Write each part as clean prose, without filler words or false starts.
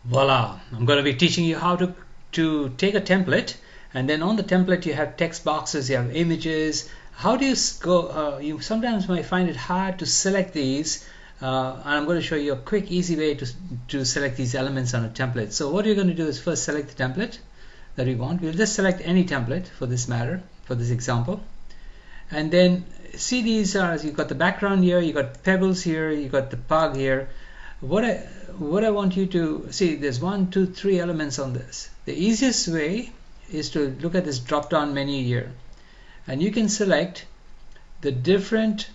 Voila! I'm going to be teaching you how to take a template, and then on the template you have text boxes, you have images. How do you go? You sometimes might find it hard to select these, and I'm going to show you a quick, easy way to select these elements on a template. So what you're going to do is first select the template that we want. We'll just select any template for this matter, for this example, and then see these are, you've got the background here, you got pebbles here, you got the pug here. What I want you to see, there's 1, 2, 3 elements on this. The easiest way is to look at this drop down menu here, and you can select the different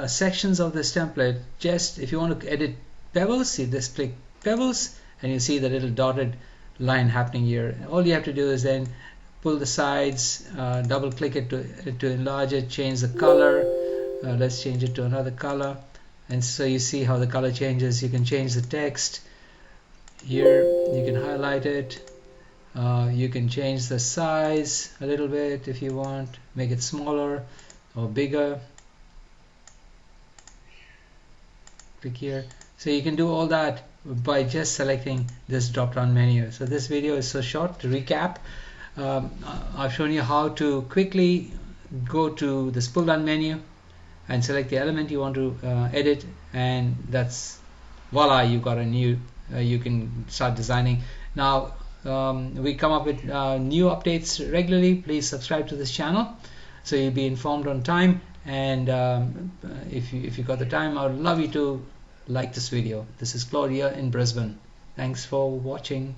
sections of this template. Just if you want to edit pebbles, you just click pebbles and you see the little dotted line happening here. All you have to do is then pull the sides, double click it to enlarge it, change the color. Let's change it to another color. And so you see how the color changes. You can change the text here, you can highlight it, you can change the size a little bit if you want, make it smaller or bigger. Click here. So you can do all that by just selecting this drop down menu. So this video is so short. To recap, I've shown you how to quickly go to this pull down menu and select the element you want to edit, and that's voila, you got a new you can start designing. Now we come up with new updates regularly. Please subscribe to this channel so you'll be informed on time, and if you got the time, I would love you to like this video. This is Claudia in Brisbane. Thanks for watching.